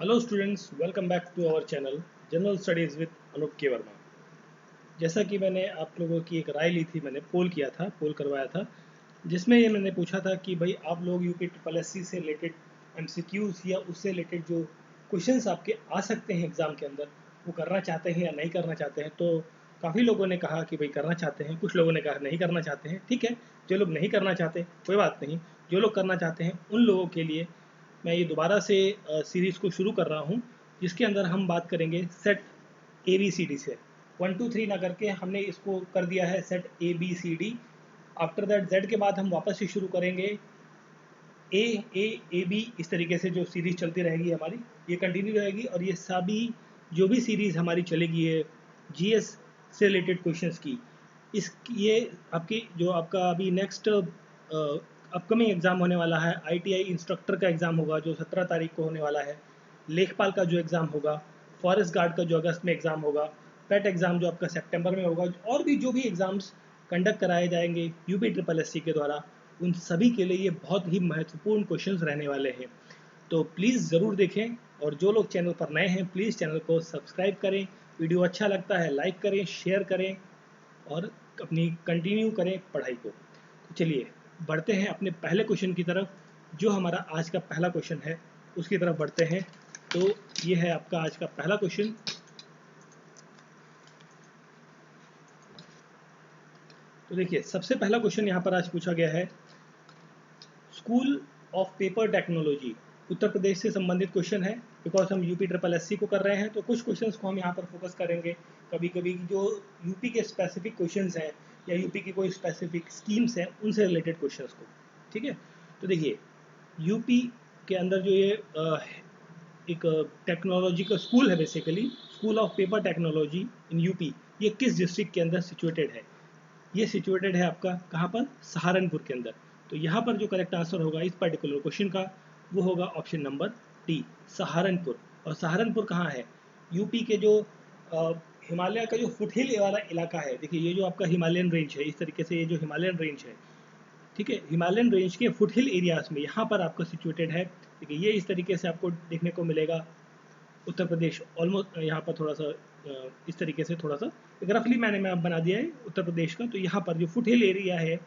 Hello students, welcome back to our channel general studies with Anoop K Verma. जैसा कि मैंने आप लोगों की एक राय ली थी, मैंने पोल करवाया था, जिसमें ये मैंने पूछा था कि भाई आप लोग यूपी ट्रिपल एससी से रिलेटेड एमसीक्यूज़ या उससे रिलेटेड जो क्वेश्चंस आपके आ सकते हैं एग्ज़ाम के अंदर, वो करना चाहते हैं या नहीं करना चाहते हैं। तो काफ़ी लोगों ने कहा कि भाई करना चाहते हैं, कुछ लोगों ने कहा नहीं करना चाहते हैं। ठीक है, जो लोग नहीं करना चाहते कोई बात नहीं, जो लोग करना चाहते हैं उन लोगों के लिए मैं ये दोबारा से सीरीज़ को शुरू कर रहा हूँ, जिसके अंदर हम बात करेंगे set A B C D से। 1 2 3 ना करके हमने इसको कर दिया है set A B C D. After that Z के बाद हम वापस से शुरू करेंगे ए बी। इस तरीके से जो सीरीज़ चलती रहेगी हमारी, ये कंटिन्यू रहेगी। और ये सभी जो भी सीरीज़ हमारी चलेगी है जीएस से रिलेटेड क्वेश्चंस की, इस ये आपकी जो आपका अभी नेक्स्ट अपकमिंग एग्ज़ाम होने वाला है, आईटीआई इंस्ट्रक्टर का एग्ज़ाम होगा जो 17 तारीख को होने वाला है, लेखपाल का जो एग्ज़ाम होगा, फॉरेस्ट गार्ड का जो अगस्त में एग्ज़ाम होगा, पेट एग्ज़ाम जो आपका सितंबर में होगा, और भी जो भी एग्ज़ाम्स कंडक्ट कराए जाएंगे यूपी ट्रिपल एससी के द्वारा, उन सभी के लिए ये बहुत ही महत्वपूर्ण क्वेश्चंस रहने वाले हैं। तो प्लीज़ ज़रूर देखें, और जो लोग चैनल पर नए हैं प्लीज़ चैनल को सब्सक्राइब करें, वीडियो अच्छा लगता है लाइक करें, शेयर करें और अपनी कंटिन्यू करें पढ़ाई को। तो चलिए बढ़ते हैं अपने पहले क्वेश्चन की तरफ। जो हमारा आज का पहला क्वेश्चन है उसकी तरफ बढ़ते हैं। तो ये है आपका आज का पहला क्वेश्चन। तो देखिए, सबसे पहला क्वेश्चन यहाँ पर आज पूछा गया है, school of paper technology, Uttar Pradesh से संबंधित क्वेश्चन है। बिकॉज हम यूपी ट्रिपल एससी को कर रहे हैं तो कुछ क्वेश्चंस को हम यहाँ पर फोकस करेंगे। कभी कभी जो यूपी के स्पेसिफिक क्वेश्चंस हैं या यूपी की कोई स्पेसिफिक स्कीम्स हैं उनसे रिलेटेड क्वेश्चंस को। ठीक है, तो देखिए यूपी के अंदर जो ये एक टेक्नोलॉजी का स्कूल है, basically school of paper technology in UP, ये किस डिस्ट्रिक्ट के अंदर सिचुएटेड है? ये सिचुएटेड है आपका कहाँ पर? सहारनपुर के अंदर। तो यहाँ पर जो करेक्ट आंसर होगा इस पर्टिकुलर क्वेश्चन का, वो होगा ऑप्शन नंबर डी, सहारनपुर। और सहारनपुर कहाँ है? यूपी के जो हिमालय का जो फुटहिल वाला इलाका है, देखिए ये जो आपका हिमालयन रेंज है, इस तरीके से ये जो हिमालयन रेंज है, ठीक है, हिमालयन रेंज के फुटहिल एरियाज में यहाँ पर आपका सिचुएटेड है। देखिए ये इस तरीके से आपको देखने को मिलेगा। उत्तर प्रदेश ऑलमोस्ट यहाँ पर थोड़ा सा इस तरीके से थोड़ा सा एक रफली मैंने मैप बना दिया है उत्तर प्रदेश का। तो यहाँ पर जो फुटहिल एरिया है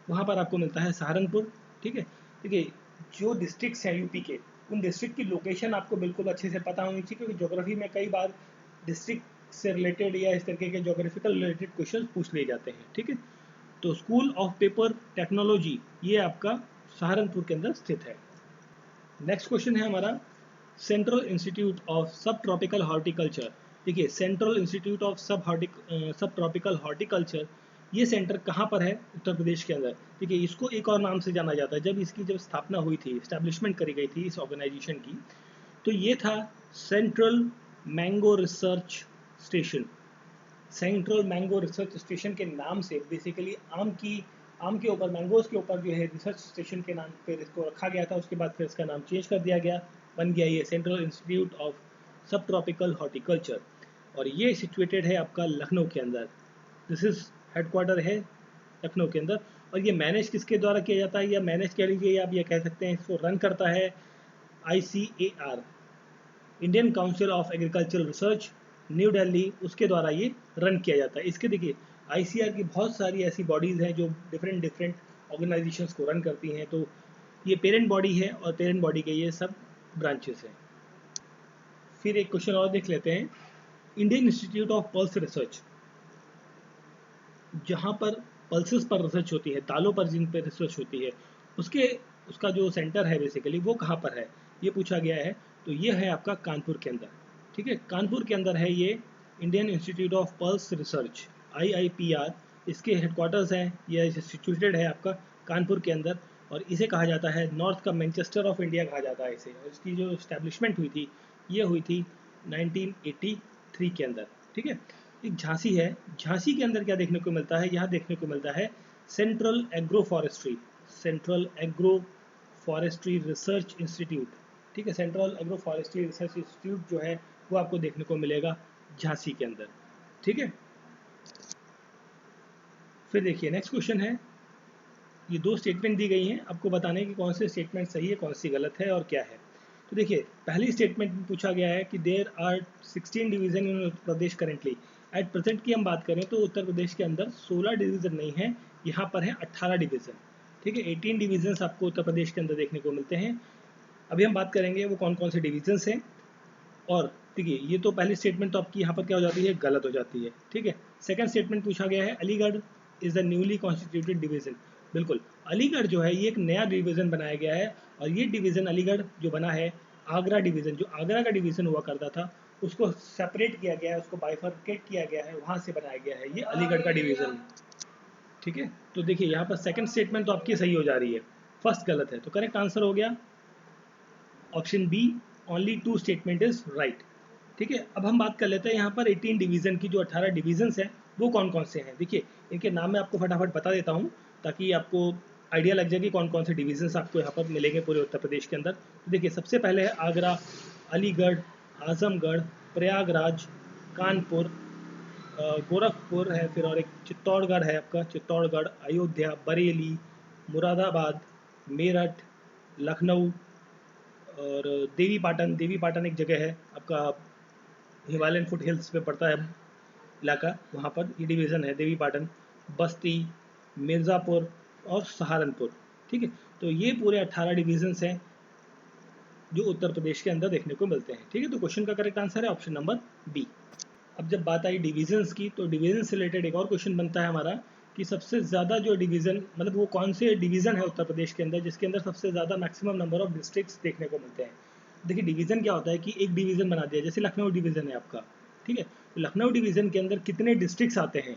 वहाँ पर आपको मिलता है सहारनपुर। ठीक है, देखिए जो डिस्ट्रिक्ट्स हैं यूपी के, उन डिस्ट्रिक्ट की लोकेशन आपको बिल्कुल अच्छे से पता होनी चाहिए, क्योंकि ज्योग्राफी में कई बार डिस्ट्रिक्ट से रिलेटेड या इस तरीके के ज्योग्राफिकल रिलेटेड क्वेश्चन पूछ लिए जाते हैं। ठीक है, तो स्कूल ऑफ पेपर टेक्नोलॉजी ये आपका सहारनपुर के अंदर स्थित है। नेक्स्ट क्वेश्चन है हमारा, सेंट्रल इंस्टीट्यूट ऑफ सब ट्रॉपिकल हॉर्टिकल्चर। देखिए सेंट्रल इंस्टीट्यूट ऑफ सब ट्रॉपिकल हॉर्टिकल्चर, ये सेंटर कहाँ पर है? उत्तर प्रदेश के अंदर। देखिए इसको एक और नाम से जाना जाता है, जब स्थापना हुई थी, इस्टेब्लिशमेंट करी गई थी इस ऑर्गेनाइजेशन की, तो ये था central mango research station. Central mango research station के नाम से बेसिकली आम के ऊपर, मैंगोज के ऊपर जो है रिसर्च स्टेशन के नाम पर इसको रखा गया था। उसके बाद फिर इसका नाम चेंज कर दिया गया, बन गया ये सेंट्रल इंस्टीट्यूट ऑफ सब ट्रॉपिकल हॉर्टिकल्चर। और ये सिचुएटेड है आपका लखनऊ के अंदर। दिस इज हेडक्वार्टर है लखनऊ के अंदर। और ये मैनेज किसके द्वारा किया जाता है, या मैनेज कह लीजिए, आप ये कह सकते हैं इसको रन करता है ICAR, Indian council of agricultural research, new Delhi, उसके द्वारा ये रन किया जाता है। इसके देखिए ICAR की बहुत सारी ऐसी बॉडीज़ हैं जो डिफरेंट डिफरेंट ऑर्गेनाइजेशंस को रन करती हैं। तो ये पेरेंट बॉडी है और पेरेंट बॉडी के ये सब ब्रांचेस हैं। फिर एक क्वेश्चन और देख लेते हैं, Indian institute of pulse research, जहाँ पर पल्सेस पर रिसर्च होती है, तालों पर जिन पर रिसर्च होती है, उसका जो सेंटर है बेसिकली वो कहाँ पर है, ये पूछा गया है। तो ये है आपका कानपुर के अंदर। ठीक है, कानपुर के अंदर है ये Indian institute of pulse research, IIPR। इसके हेडक्वार्टर्स हैं, ये सिचुएटेड है आपका कानपुर के अंदर। और इसे कहा जाता है नॉर्थ का मैनचेस्टर ऑफ इंडिया कहा जाता है इसे। और इसकी जो इस्टेब्लिशमेंट हुई थी ये हुई थी 1983 के अंदर। ठीक है, एक झांसी है, झांसी के अंदर क्या देखने को मिलता है? यहाँ देखने को मिलता है central agro forestry, central agro forestry research institute. ठीक है, central agro forestry research institute जो है वो आपको देखने को मिलेगा झांसी के अंदर। ठीक है, फिर देखिए नेक्स्ट क्वेश्चन है, ये दो स्टेटमेंट दी गई हैं, आपको बताने की कौन से स्टेटमेंट सही है कौन सी गलत है और क्या है। तो देखिए पहली स्टेटमेंट में पूछा गया है कि there are 16 division in Uttar Pradesh currently. At present की हम बात करें तो उत्तर प्रदेश के अंदर 16 डिवीज़न नहीं है, यहाँ पर है 18 डिवीज़न। ठीक है, 18 डिवीजन्स आपको उत्तर प्रदेश के अंदर देखने को मिलते हैं। अभी हम बात करेंगे वो कौन कौन से डिवीजन्स हैं। और देखिए ये तो पहली स्टेटमेंट तो आपकी यहाँ पर क्या हो जाती है, गलत हो जाती है। ठीक है, सेकंड स्टेटमेंट पूछा गया है Aligarh is the newly constituted division. बिल्कुल, अलीगढ़ जो है ये एक नया डिवीज़न बनाया गया है, और ये डिवीज़न अलीगढ़ जो बना है, आगरा डिवीज़न जो आगरा का डिवीज़न हुआ करता था उसको सेपरेट किया गया है, उसको बाइफर्केट किया गया है, वहाँ से बनाया गया है ये अलीगढ़ का डिवीज़न। ठीक है, तो देखिए यहाँ पर सेकंड स्टेटमेंट तो आपकी सही हो जा रही है, फर्स्ट गलत है, तो करेक्ट आंसर हो गया option B, only 2 statement is right. ठीक है, अब हम बात कर लेते हैं यहाँ पर 18 डिवीज़न की। जो 18 डिवीजन्स हैं वो कौन कौन से हैं, देखिए इनके नाम मैं आपको फटाफट बता देता हूँ ताकि आपको आइडिया लग जाए कि कौन कौन से डिवीजन्स आपको यहाँ पर मिलेंगे पूरे उत्तर प्रदेश के अंदर। तो देखिए सबसे पहले है आगरा, अलीगढ़, आजमगढ़, प्रयागराज, कानपुर, गोरखपुर है, फिर और एक चित्तौड़गढ़ है आपका, चित्तौड़गढ़, अयोध्या, बरेली, मुरादाबाद, मेरठ, लखनऊ, और देवी पाटन। देवी पाटन एक जगह है आपका, हिमालयन फुट हिल्स पे पड़ता है इलाका, वहाँ पर ये डिवीज़न है देवी पाटन, बस्ती, मिर्ज़ापुर और सहारनपुर। ठीक है, तो ये पूरे 18 डिवीजन्स हैं जो उत्तर प्रदेश के अंदर देखने को मिलते हैं। ठीक है, तो क्वेश्चन का करेक्ट आंसर है ऑप्शन नंबर बी। अब जब बात आई डिवीजन्स की, तो डिवीजन से रिलेटेड एक और क्वेश्चन बनता है हमारा कि सबसे ज़्यादा जो डिवीज़न, मतलब वो कौन से डिवीज़न है उत्तर प्रदेश के अंदर जिसके अंदर सबसे ज़्यादा मैक्सिमम नंबर ऑफ डिस्ट्रिक्ट्स देखने को मिलते हैं। देखिए डिवीज़न क्या होता है कि एक डिवीज़न बना दिया, जैसे लखनऊ डिवीज़न है आपका। ठीक है, तो लखनऊ डिवीज़न के अंदर कितने डिस्ट्रिक्ट्स आते हैं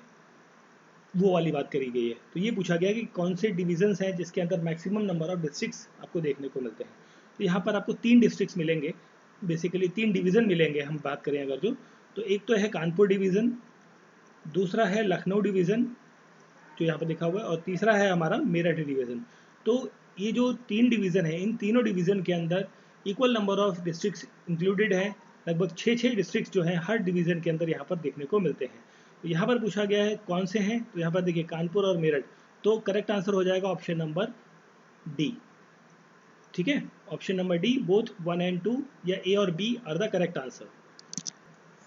वो वाली बात करी गई है। तो ये पूछा गया कि कौन से डिवीजन्स हैं जिसके अंदर मैक्सिमम नंबर ऑफ डिस्ट्रिक्ट्स आपको देखने को मिलते हैं। तो यहाँ पर आपको 3 डिस्ट्रिक्ट्स मिलेंगे, बेसिकली 3 डिवीज़न मिलेंगे हम बात करें अगर जो। तो एक तो है कानपुर डिवीज़न, दूसरा है लखनऊ डिवीज़न जो यहाँ पर लिखा हुआ है, और तीसरा है हमारा मेरठ डिवीज़न। तो ये जो 3 डिवीज़न है, इन तीनों डिवीज़न के अंदर equal number of districts included है, लगभग 6 डिस्ट्रिक्ट्स जो हैं हर डिवीज़न के अंदर यहाँ पर देखने को मिलते हैं। तो यहाँ पर पूछा गया है कौन से हैं, तो यहाँ पर देखिए कानपुर और मेरठ, तो करेक्ट आंसर हो जाएगा ऑप्शन नंबर डी। ठीक है, option number D, both 1 and 2 या ए और B are the correct answer.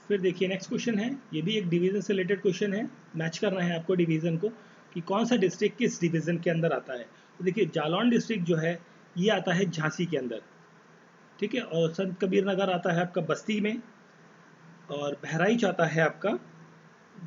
फिर देखिए नेक्स्ट क्वेश्चन है, ये भी एक डिवीज़न से रिलेटेड क्वेश्चन है, मैच करना है आपको डिवीज़न को कि कौन सा डिस्ट्रिक्ट किस डिवीज़न के अंदर आता है। तो देखिए जालौन डिस्ट्रिक्ट जो है ये आता है झांसी के अंदर। ठीक है, और संत कबीर नगर आता है आपका बस्ती में, और बहराइच आता है आपका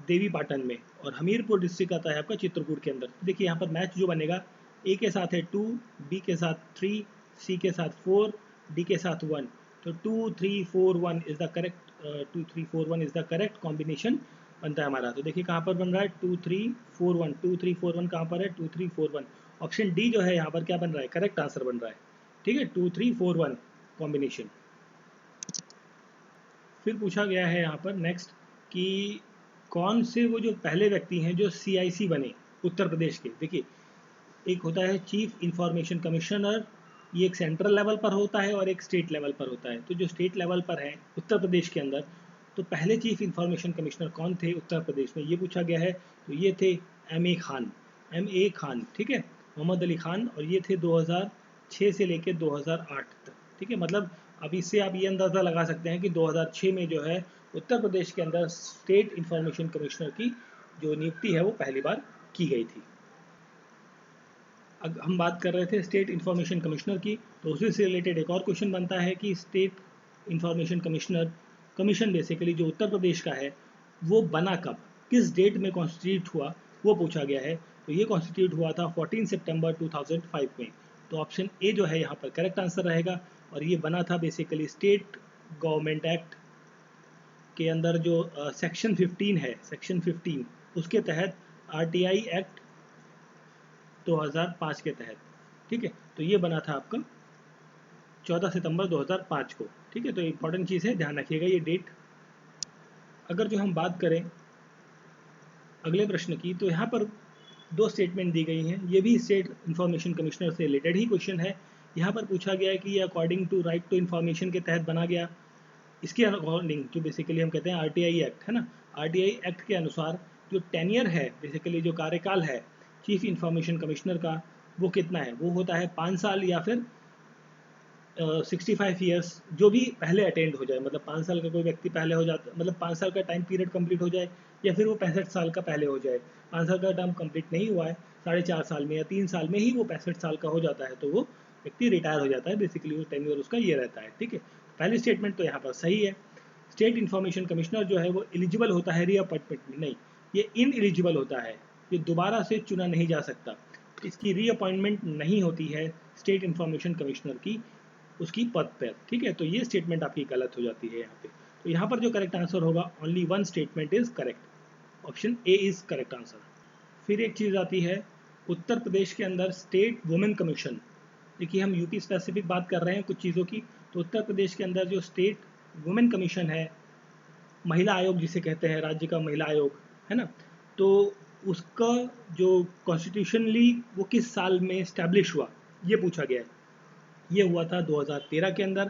देवी पाटन में, और हमीरपुर डिस्ट्रिक्ट आता है आपका चित्रकूट के अंदर। तो देखिए यहाँ पर मैच जो बनेगा, ए के साथ है 2, बी के साथ 3, सी के साथ 4, डी के साथ 1। तो 2 3 4 1 is the correct, 2 3 4 1 is the correct combination बनता है हमारा। तो देखिए कहाँ पर बन रहा है 2 3 4 1, 2 3 4 1 कहाँ पर है 2 3 4 1। ऑप्शन डी जो है यहाँ पर क्या बन रहा है, करेक्ट आंसर बन रहा है। ठीक है, 2 3 4 1 कॉम्बिनेशन। फिर पूछा गया है यहाँ पर नेक्स्ट कि कौन से वो जो पहले व्यक्ति हैं जो CIC बने उत्तर प्रदेश के। देखिए एक होता है चीफ इंफॉर्मेशन कमिश्नर, ये एक सेंट्रल लेवल पर होता है और एक स्टेट लेवल पर होता है। तो जो स्टेट लेवल पर है उत्तर प्रदेश के अंदर, तो पहले चीफ इंफॉर्मेशन कमिश्नर कौन थे उत्तर प्रदेश में, ये पूछा गया है। तो ये थे MA खान। ठीक है, मोहम्मद अली खान, और ये थे 2006 से लेकर 2008 तक। ठीक है, मतलब अब इससे आप ये अंदाज़ा लगा सकते हैं कि 2006 में जो है उत्तर प्रदेश के अंदर स्टेट इंफॉर्मेशन कमिश्नर की जो नियुक्ति है वो पहली बार की गई थी। अब हम बात कर रहे थे स्टेट इंफॉर्मेशन कमिश्नर की, तो उसी से रिलेटेड एक और क्वेश्चन बनता है कि स्टेट इंफॉर्मेशन कमीशन बेसिकली जो उत्तर प्रदेश का है वो बना कब, किस डेट में कॉन्स्टिट्यूट हुआ, वो पूछा गया है। तो ये कॉन्स्टिट्यूट हुआ था 14 सितंबर 2005 में। तो ऑप्शन ए जो है यहाँ पर करेक्ट आंसर रहेगा, और ये बना था बेसिकली स्टेट गवर्नमेंट एक्ट के अंदर जो सेक्शन 15 है, सेक्शन 15 उसके तहत RTI एक्ट 2005 के तहत। ठीक है, तो ये बना था आपका 14 सितंबर 2005 को। ठीक है, तो इंपॉर्टेंट चीज़ है, ध्यान रखिएगा ये डेट। अगर जो हम बात करें अगले प्रश्न की, तो यहाँ पर 2 स्टेटमेंट दी गई हैं, ये भी स्टेट इंफॉर्मेशन कमिश्नर से रिलेटेड ही क्वेश्चन है। यहाँ पर पूछा गया है कि ये according to right to information के तहत बना गया। इसके अकॉर्डिंग जो बेसिकली हम कहते हैं RTI एक्ट है ना, RTI एक्ट के अनुसार जो टेन्यर है, बेसिकली जो कार्यकाल है चीफ इंफॉर्मेशन कमिश्नर का, वो कितना है, वो होता है 5 साल या फिर 65 ईयर्स जो भी पहले अटेंड हो जाए, मतलब 5 साल का कोई व्यक्ति पहले हो जाता, मतलब 5 साल का टाइम पीरियड कंप्लीट हो जाए, या फिर वो 65 साल का पहले हो जाए, 5 साल का टर्म कंप्लीट नहीं हुआ है, 4.5 साल में या 3 साल में ही वो 65 साल का हो जाता है, तो वो व्यक्ति रिटायर हो जाता है, बेसिकली वो टेन्योर उसका ये रहता है। ठीक है, पहली स्टेटमेंट तो यहाँ पर सही है। स्टेट इन्फॉर्मेशन कमिश्नर जो है वो एलिजिबल होता है रीअपॉइंटमेंट में, नहीं, ये इन एलिजिबल होता है, ये दोबारा से चुना नहीं जा सकता, इसकी रीअपॉइंटमेंट नहीं होती है स्टेट इन्फॉर्मेशन कमिश्नर की उसकी पद पर। ठीक है, तो ये स्टेटमेंट आपकी गलत हो जाती है यहाँ पे। तो यहाँ पर जो करेक्ट आंसर होगा, only one statement is correct, option A is correct answer. फिर एक चीज़ आती है, उत्तर प्रदेश के अंदर स्टेट वुमेन कमीशन। देखिए हम यूपी स्पेसिफिक बात कर रहे हैं कुछ चीज़ों की, तो उत्तर प्रदेश के अंदर जो स्टेट वुमेन कमीशन है, महिला आयोग जिसे कहते हैं, राज्य का महिला आयोग है ना, तो उसका जो कॉन्स्टिट्यूशनली वो किस साल में इस्टेब्लिश हुआ, ये पूछा गया है। ये हुआ था 2013 के अंदर,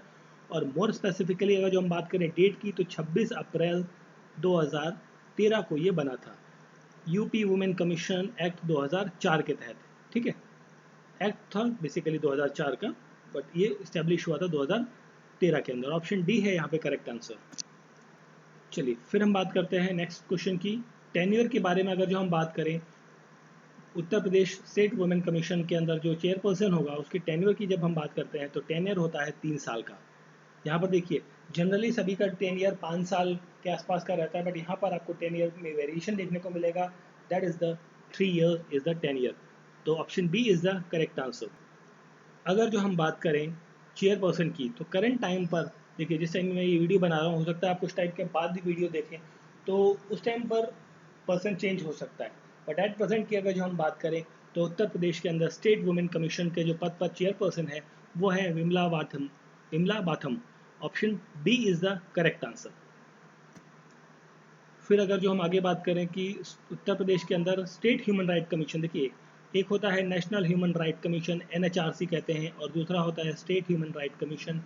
और मोर स्पेसिफिकली अगर जो हम बात करें डेट की, तो 26 अप्रैल 2013 को ये बना था, यूपी वुमेन कमीशन एक्ट 2004 के तहत। ठीक है, एक्ट था बेसिकली 2004 का, बट ये इस्टेब्लिश हुआ था 2013 के अंदर। ऑप्शन डी है यहाँ पे करेक्ट आंसर। चलिए फिर हम बात करते हैं नेक्स्ट क्वेश्चन की, टेन्योर के बारे में। अगर जो हम बात करें, Uttar Pradesh state women commission के अंदर जो चेयरपर्सन होगा उसकी टेन्योर की जब हम बात करते हैं, तो टेन्योर होता है 3 साल का। यहाँ पर देखिए जनरली सभी का टेन्योर 5 साल के आसपास का रहता है, बट यहाँ पर आपको टेन्योर में वेरिएशन देखने को मिलेगा, that is the 3 years is the tenure. तो option B is the correct answer. अगर जो हम बात करें चेयरपर्सन की, तो करंट टाइम पर देखिए, जिस टाइम मैं ये वीडियो बना रहा हूँ, हो सकता है आप कुछ टाइम के बाद भी वीडियो देखें, तो उस टाइम पर पर्सन चेंज हो सकता है, बट एट प्रेजेंट की अगर जो हम बात करें, तो उत्तर प्रदेश के अंदर स्टेट वुमेन कमीशन के जो पद पर चेयरपर्सन है वो है Vimla Batham. Vimla Batham, option B is the correct answer. फिर अगर जो हम आगे बात करें कि उत्तर प्रदेश के अंदर स्टेट ह्यूमन राइट कमीशन, देखिए एक होता है national human right commission, NHRC कहते हैं, और दूसरा होता है स्टेट ह्यूमन राइट कमीशन।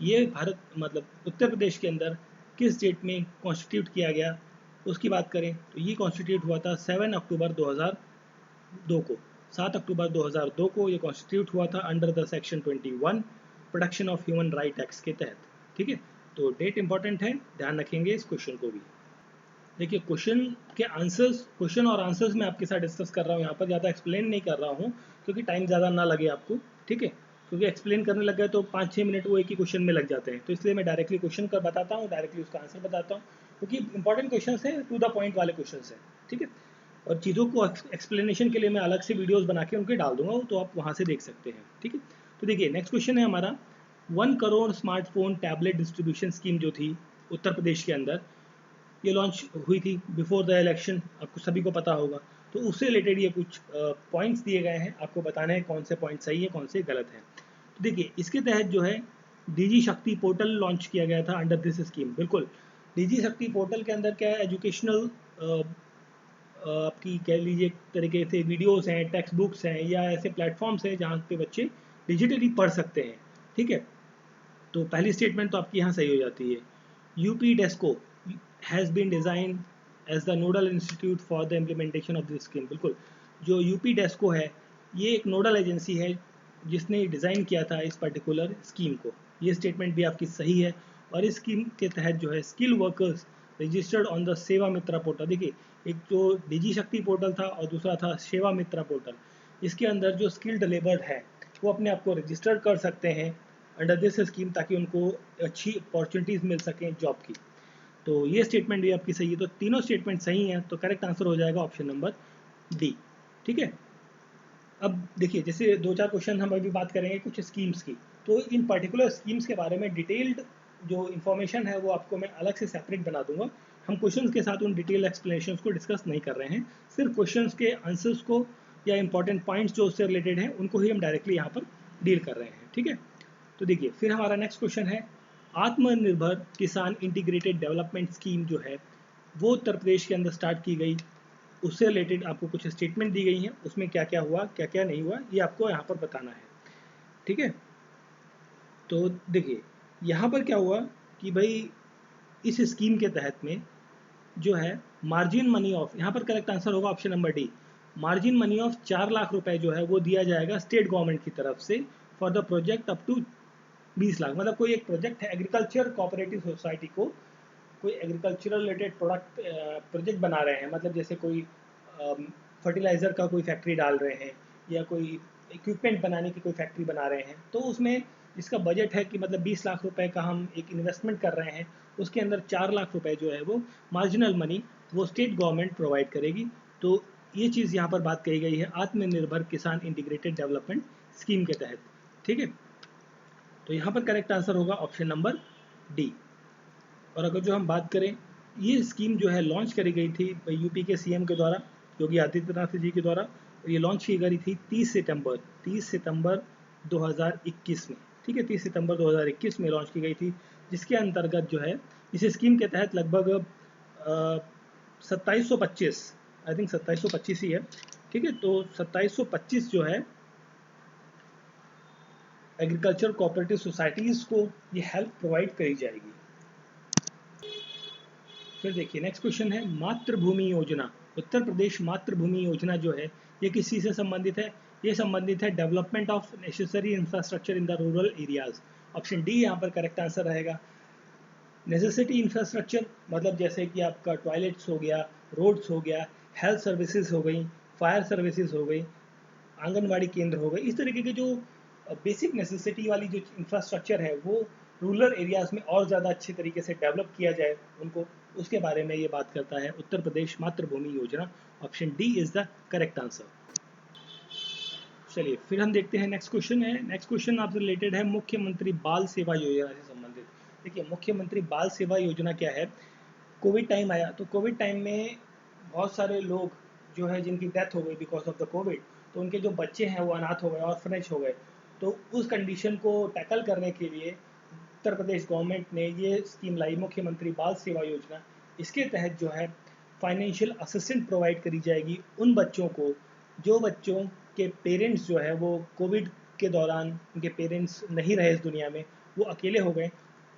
ये भारत मतलब उत्तर प्रदेश के अंदर किस डेट में कॉन्स्टिट्यूट किया गया, उसकी बात करें तो ये कॉन्स्टिट्यूट हुआ था 7 अक्टूबर 2002 को। 7 अक्टूबर 2002 को ये कॉन्स्टिट्यूट हुआ था under the section 21 protection of human right act के तहत। ठीक है, तो डेट इंपॉर्टेंट है, ध्यान रखेंगे इस क्वेश्चन को भी। देखिए क्वेश्चन और आंसर्स मैं आपके साथ डिस्कस कर रहा हूँ, यहाँ पर ज़्यादा एक्सप्लेन नहीं कर रहा हूँ क्योंकि टाइम ज़्यादा ना लगे आपको। ठीक है, क्योंकि एक्सप्लेन करने लग गए तो 5-6 मिनट वो एक ही क्वेश्चन में लग जाते हैं, तो इसलिए मैं डायरेक्टली क्वेश्चन कर बताता हूँ, डायरेक्टली उसका आंसर बताता हूँ, क्योंकि इंपॉर्टेंट क्वेश्चन है, टू द पॉइंट वाले क्वेश्चन है। ठीक है, और चीज़ों को एक्सप्लेनेशन के लिए मैं अलग से वीडियोज़ बना के उनके डाल दूंगा, तो आप वहाँ से देख सकते हैं। ठीक है, तो देखिए नेक्स्ट क्वेश्चन है हमारा, 1 crore smartphone tablet distribution scheme जो थी उत्तर प्रदेश के अंदर, ये लॉन्च हुई थी बिफोर द इलेक्शन, आपको सभी को पता होगा। तो उससे रिलेटेड ये कुछ पॉइंट्स दिए गए हैं, आपको बताना है कौन से पॉइंट सही है कौन से गलत हैं। तो देखिए इसके तहत जो है डीजी शक्ति पोर्टल लॉन्च किया गया था अंडर दिस स्कीम। बिल्कुल, डीजी शक्ति पोर्टल के अंदर क्या है, एजुकेशनल आपकी कह लीजिए तरीके से वीडियोस हैं, टेक्स्ट बुक्स हैं, या ऐसे प्लेटफॉर्म्स हैं जहाँ पे बच्चे डिजिटली पढ़ सकते हैं। ठीक है, तो पहली स्टेटमेंट तो आपकी यहाँ सही हो जाती है। UP DESCO has been design as the nodal institute for the implementation of this scheme. बिल्कुल, जो यूपी डेस्को है ये एक नोडल एजेंसी है जिसने डिज़ाइन किया था इस पर्टिकुलर स्कीम को। ये स्टेटमेंट भी आपकी सही है, और इस स्कीम के तहत जो है skill workers registered on the सेवा मित्रा पोर्टल। देखिए एक जो डिजी शक्ति पोर्टल था और दूसरा था सेवा मित्रा पोर्टल, इसके अंदर जो स्किल्ड लेबर है वो अपने आप को रजिस्टर्ड कर सकते हैं अंडर दिस स्कीम, ताकि उनको अच्छी अपॉर्चुनिटीज़ मिल सकें जॉब की। तो ये स्टेटमेंट भी आपकी सही है, तो तीनों स्टेटमेंट सही हैं, तो करेक्ट आंसर हो जाएगा ऑप्शन नंबर डी। ठीक है, अब देखिए जैसे 2-4 क्वेश्चन हम अभी बात करेंगे कुछ स्कीम्स की, तो इन पर्टिकुलर स्कीम्स के बारे में डिटेल्ड जो इन्फॉर्मेशन है वो आपको मैं अलग से सेपरेट बना दूंगा। हम क्वेश्चंस के साथ उन डिटेल एक्सप्लेनेशन को डिस्कस नहीं कर रहे हैं, सिर्फ क्वेश्चंस के आंसर्स को या इंपॉर्टेंट पॉइंट्स जो उससे रिलेटेड हैं उनको ही हम डायरेक्टली यहाँ पर डील कर रहे हैं। ठीक है, तो देखिए फिर हमारा नेक्स्ट क्वेश्चन है, आत्मनिर्भर किसान इंटीग्रेटेड डेवलपमेंट स्कीम जो है वो उत्तर प्रदेश के अंदर स्टार्ट की गई, उससे रिलेटेड आपको कुछ स्टेटमेंट दी गई हैं, उसमें क्या क्या हुआ क्या क्या नहीं हुआ ये आपको यहाँ पर बताना है। ठीक है, तो देखिए यहाँ पर क्या हुआ कि भाई इस स्कीम के तहत में जो है मार्जिन मनी ऑफ, यहाँ पर करेक्ट आंसर होगा option number D, margin money of 4 lakh रुपए जो है वो दिया जाएगा स्टेट गवर्नमेंट की तरफ से for the project up to 20 lakh, मतलब कोई एक प्रोजेक्ट है, एग्रीकल्चर कोऑपरेटिव सोसाइटी को कोई एग्रीकल्चरल रिलेटेड प्रोडक्ट प्रोजेक्ट बना रहे हैं, मतलब जैसे कोई फर्टिलाइज़र का कोई फैक्ट्री डाल रहे हैं या कोई इक्विपमेंट बनाने की कोई फैक्ट्री बना रहे हैं, तो उसमें जिसका बजट है कि मतलब 20 लाख रुपए का हम एक इन्वेस्टमेंट कर रहे हैं, उसके अंदर 4 लाख रुपए जो है वो मार्जिनल मनी वो स्टेट गवर्नमेंट प्रोवाइड करेगी। तो ये चीज़ यहाँ पर बात कही गई है आत्मनिर्भर किसान इंटीग्रेटेड डेवलपमेंट स्कीम के तहत। ठीक है, तो यहाँ पर करेक्ट आंसर होगा ऑप्शन नंबर डी। और अगर जो हम बात करें, ये स्कीम जो है लॉन्च करी गई थी यूपी के सीएम के द्वारा, योगी आदित्यनाथ जी के द्वारा, और ये लॉन्च की गई थी 30 सितंबर 2021 में। ठीक है, 30 सितंबर 2021 में लॉन्च की गई थी, जिसके अंतर्गत जो है इस स्कीम के तहत लगभग 2725, आई थिंक 2725 ही है। ठीक है, तो 2725 जो है एग्रीकल्चर कोऑपरेटिव सोसाइटीज़ को ये हेल्प प्रोवाइड करी जाएगी। फिर देखिए नेक्स्ट क्वेश्चन है मातृभूमि योजना। उत्तर प्रदेश मातृभूमि योजना जो है ये किस चीज़ से संबंधित है? ये संबंधित है development of necessary infrastructure in the rural areas. Option D यहाँ पर करेक्ट आंसर रहेगा। नेसेसिटी इंफ्रास्ट्रक्चर मतलब जैसे कि आपका टॉयलेट्स हो गया, रोड्स हो गया, हेल्थ सर्विसेज हो गई, फायर सर्विसेज हो गई, आंगनवाड़ी केंद्र हो गए, इस तरीके के जो बेसिक नेसेसिटी वाली जो इंफ्रास्ट्रक्चर है वो रूरल एरियाज में और ज़्यादा अच्छे तरीके से डेवलप किया जाए उनको, उसके बारे में ये बात करता है उत्तर प्रदेश मातृभूमि योजना। Option D is the correct answer. चलिए फिर हम देखते हैं नेक्स्ट क्वेश्चन है। नेक्स्ट क्वेश्चन आपसे रिलेटेड है मुख्यमंत्री बाल सेवा योजना से संबंधित। देखिए मुख्यमंत्री बाल सेवा योजना क्या है? कोविड टाइम आया तो कोविड टाइम में बहुत सारे लोग जो है जिनकी डेथ हो गई बिकॉज ऑफ द कोविड, तो उनके जो बच्चे हैं वो अनाथ हो गए, ऑर्फनेज हो गए। तो उस कंडीशन को टैकल करने के लिए उत्तर प्रदेश गवर्नमेंट ने ये स्कीम लाई, मुख्यमंत्री बाल सेवा योजना। इसके तहत जो है फाइनेंशियल असिस्टेंट प्रोवाइड करी जाएगी उन बच्चों को जो बच्चों के पेरेंट्स जो है वो कोविड के दौरान उनके पेरेंट्स नहीं रहे इस दुनिया में, वो अकेले हो गए,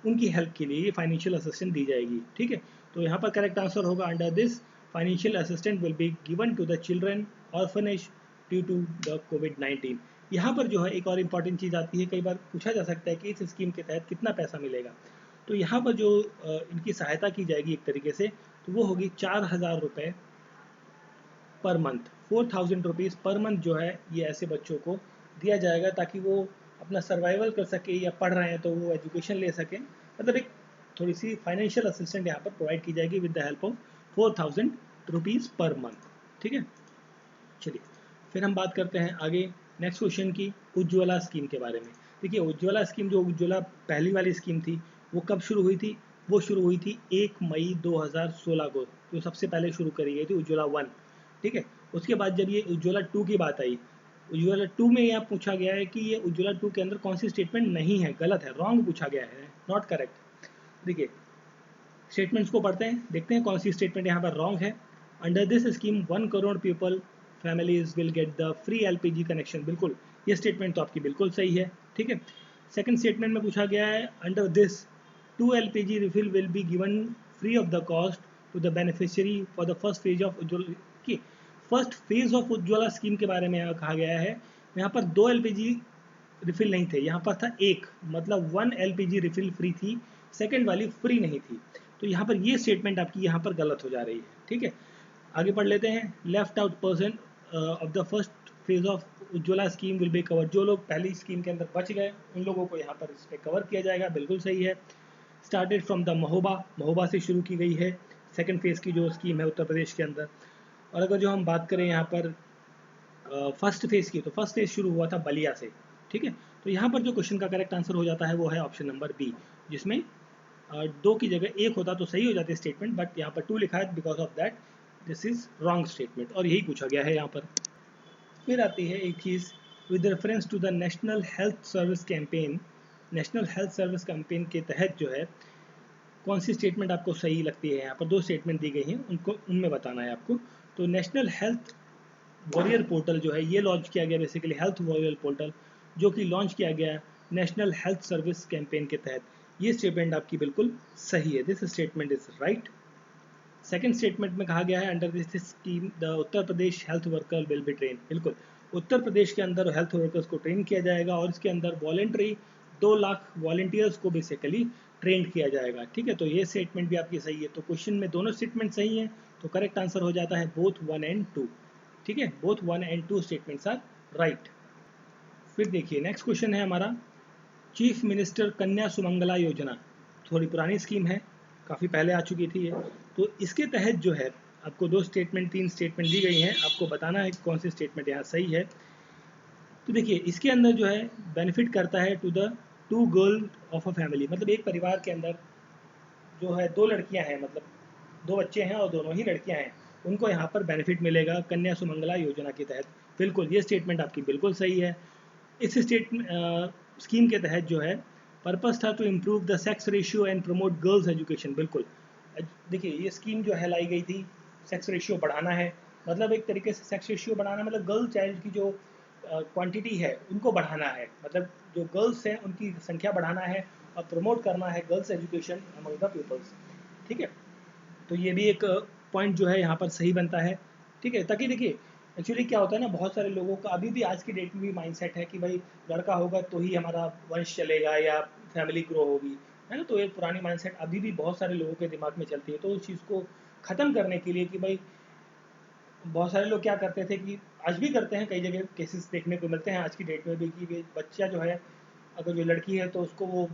उनकी हेल्प के लिए ये फाइनेंशियल असिस्टेंट दी जाएगी। ठीक है, तो यहाँ पर करेक्ट आंसर होगा under this financial assistant will be given to the children orphanage due to the कोविड-19। यहाँ पर जो है एक और इम्पॉर्टेंट चीज़ आती है, कई बार पूछा जा सकता है कि इस स्कीम के तहत कितना पैसा मिलेगा। तो यहाँ पर जो इनकी सहायता की जाएगी एक तरीके से, तो वो होगी 4000 रुपये per month. 4000 rupees per month जो है ये ऐसे बच्चों को दिया जाएगा ताकि वो अपना सर्वाइवल कर सके, या पढ़ रहे हैं तो वो एजुकेशन ले सकें। मतलब एक थोड़ी सी फाइनेंशियल असिस्टेंट यहाँ पर प्रोवाइड की जाएगी with the help of 4000 rupees per month. ठीक है, चलिए फिर हम बात करते हैं आगे नेक्स्ट क्वेश्चन की, उज्ज्वला स्कीम के बारे में। देखिए उज्ज्वला स्कीम, जो उज्ज्वला पहली वाली स्कीम थी वो कब शुरू हुई थी? वो शुरू हुई थी 1 मई 2016 को, जो सबसे पहले शुरू करी गई थी उज्ज्वला 1। ठीक है, उसके बाद जब ये उज्ज्वला 2 की बात आई, उज्ज्वला 2 में यह पूछा गया है कि ये उज्ज्वला 2 के अंदर कौन सी स्टेटमेंट नहीं है, गलत है, रॉन्ग पूछा गया है, नॉट करेक्ट। देखिए स्टेटमेंट्स को पढ़ते हैं, देखते हैं कौन सी स्टेटमेंट यहाँ पर रॉन्ग है। Under this scheme 1 crore people families will get the free LPG connection. बिल्कुल, ये स्टेटमेंट तो आपकी बिल्कुल सही है। ठीक है, सेकंड स्टेटमेंट में पूछा गया है under this 2 LPG refill will be given free of the cost to the beneficiary for the first phase of Ujjwala की। First phase of Ujjwala scheme के बारे में यहाँ कहा गया है, यहाँ पर 2 एलपीजी रिफिल नहीं थे, यहाँ पर था एक, मतलब 1 एलपीजी रिफिल फ्री थी, सेकेंड वाली फ्री नहीं थी। तो यहाँ पर ये स्टेटमेंट आपकी यहाँ पर गलत हो जा रही है। ठीक है, आगे पढ़ लेते हैं। Left out person of the first phase of Ujjwala scheme will be cover. जो लोग पहली स्कीम के अंदर बच गए उन लोगों को यहाँ पर इस पर कवर किया जाएगा, बिल्कुल सही है। Started from the Mahoba, Mahoba से शुरू की गई है सेकेंड फेज की जो स्कीम है उत्तर प्रदेश के अंदर। और अगर जो हम बात करें यहाँ पर फर्स्ट फेज की, तो फर्स्ट फेज शुरू हुआ था बलिया से। ठीक है, तो यहाँ पर जो क्वेश्चन का करेक्ट आंसर हो जाता है वो है ऑप्शन नंबर बी, जिसमें 2 की जगह 1 होता तो सही हो जाती स्टेटमेंट, बट यहाँ पर 2 लिखा है, because of that this is wrong statement, और यही पूछा गया है यहाँ पर। फिर आती है एक चीज़ with reference to the national health service campaign. National health service campaign के तहत जो है कौन सी स्टेटमेंट आपको सही लगती है? यहाँ पर 2 स्टेटमेंट दी गई हैं, उनको उनमें बताना है आपको। तो नेशनल हेल्थ वॉरियर पोर्टल जो है ये लॉन्च किया गया, बेसिकली हेल्थ वॉरियर पोर्टल जो कि लॉन्च किया गया नेशनल हेल्थ सर्विस कैंपेन के तहत। ये स्टेटमेंट आपकी बिल्कुल सही है, this statement is right. Second statement में कहा गया है under this scheme the Uttar Pradesh health worker will be train. बिल्कुल, उत्तर प्रदेश के अंदर हेल्थ वर्कर्स को ट्रेन किया जाएगा और इसके अंदर वॉलेंट्री 2 लाख वॉलंटियर्स को बेसिकली ट्रेंड किया जाएगा। ठीक है, तो ये स्टेटमेंट भी आपकी सही है। तो क्वेश्चन में दोनों स्टेटमेंट सही है, तो करेक्ट आंसर हो जाता है बोथ 1 एंड 2। ठीक है, both 1 and 2 statements are right. फिर देखिए नेक्स्ट क्वेश्चन है हमारा, चीफ मिनिस्टर कन्या सुमंगला योजना, थोड़ी पुरानी स्कीम है, काफ़ी पहले आ चुकी थी ये। तो इसके तहत जो है आपको 2 स्टेटमेंट 3 स्टेटमेंट दी गई हैं, आपको बताना है कौन सी स्टेटमेंट यहाँ सही है। तो देखिए इसके अंदर जो है बेनिफिट करता है to the 2 girl of a family, मतलब एक परिवार के अंदर जो है 2 लड़कियां हैं, मतलब 2 बच्चे हैं और दोनों ही लड़कियां हैं, उनको यहाँ पर बेनिफिट मिलेगा कन्या सुमंगला योजना के तहत। बिल्कुल ये स्टेटमेंट आपकी बिल्कुल सही है। इस स्कीम के तहत जो है पर्पस था to improve the sex ratio and promote girls education. बिल्कुल देखिए ये स्कीम जो है लाई गई थी, सेक्स रेशियो बढ़ाना है, मतलब एक तरीके से सेक्स रेशियो बढ़ाना मतलब गर्ल चाइल्ड की जो क्वांटिटी है उनको बढ़ाना है, मतलब जो गर्ल्स हैं उनकी संख्या बढ़ाना है और प्रमोट करना है girls education among the peoples. ठीक है, तो ये भी एक पॉइंट जो है यहाँ पर सही बनता है। ठीक है, ताकि देखिए एक्चुअली क्या होता है ना, बहुत सारे लोगों का अभी भी आज की डेट में भी माइंडसेट है कि भाई लड़का होगा तो ही हमारा वंश चलेगा या फैमिली ग्रो होगी, है ना। तो एक पुरानी माइंडसेट अभी भी बहुत सारे लोगों के दिमाग में चलती है। तो उस चीज़ को ख़त्म करने के लिए कि भाई बहुत सारे लोग क्या करते थे कि आज भी करते हैं, कई जगह केसेस देखने को मिलते हैं आज की डेट में भी कि बच्चा जो है अगर जो लड़की है तो उसको वो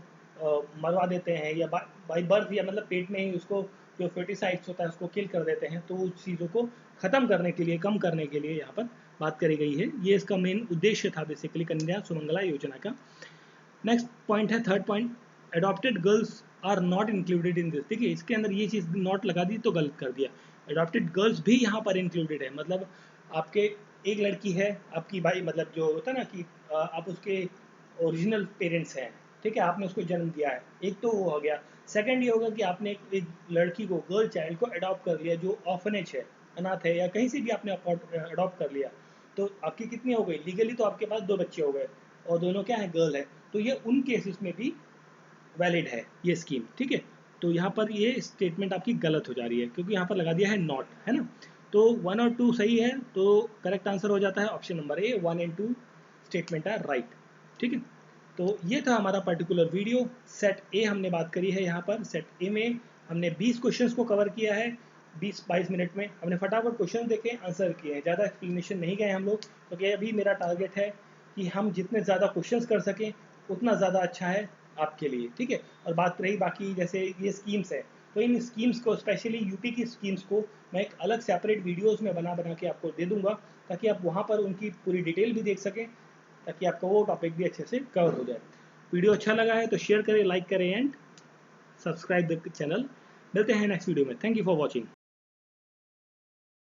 मरवा देते हैं या बाई बर्थ या मतलब पेट में ही उसको जो फेर्टिसाइड्स होता है उसको किल कर देते हैं। तो उस चीज़ों को ख़त्म करने के लिए, कम करने के लिए यहाँ पर बात करी गई है। ये इसका मेन उद्देश्य था बेसिकली कन्या सुमंगला योजना का। नेक्स्ट पॉइंट है third point, adopted girls are not included in this. देखिए इसके अंदर ये चीज़ नॉट लगा दी तो गलत कर दिया, अडॉप्टेड गर्ल्स भी यहाँ पर इंक्लूडेड है। मतलब आपके एक लड़की है आपकी भाई, मतलब जो होता है ना कि आप उसके ओरिजिनल पेरेंट्स हैं, ठीक है, आपने उसको जन्म दिया है, एक तो वो हो गया। सेकंड ये होगा कि आपने एक लड़की को, गर्ल चाइल्ड को अडॉप्ट कर लिया जो ऑर्फनेज है, अनाथ है, या कहीं से भी आपने अडॉप्ट कर लिया, तो आपकी कितनी हो गई लीगली, तो आपके पास 2 बच्चे हो गए और दोनों क्या है, गर्ल है। तो ये उन केसेस में भी वैलिड है ये स्कीम। ठीक है, तो यहाँ पर ये स्टेटमेंट आपकी गलत हो जा रही है क्योंकि यहाँ पर लगा दिया है नॉट, है ना। तो 1 और 2 सही है, तो करेक्ट आंसर हो जाता है option number A, 1 and 2 statement are right. ठीक है, तो ये था हमारा पर्टिकुलर वीडियो। सेट ए हमने बात करी है, यहाँ पर सेट ए में हमने 20 क्वेश्चंस को कवर किया है 20-22 मिनट में। हमने फटाफट क्वेश्चन देखे, आंसर किए हैं, ज़्यादा एक्सप्लेनेशन नहीं गए हम लोग, क्योंकि अभी मेरा टारगेट है कि हम जितने ज़्यादा क्वेश्चंस कर सकें उतना ज़्यादा अच्छा है आपके लिए। ठीक है, और बात रही बाकी जैसे ये स्कीम्स है, तो इन स्कीम्स को, स्पेशली यूपी की स्कीम्स को मैं एक अलग सेपरेट वीडियोस में बना के आपको दे दूंगा, ताकि आप वहाँ पर उनकी पूरी डिटेल भी देख सकें, ताकि आपका वो टॉपिक भी अच्छे से कवर हो जाए। वीडियो अच्छा लगा है तो शेयर करें, लाइक करें एंड सब्सक्राइब द चैनल। मिलते हैं नेक्स्ट वीडियो में। Thank you for watching.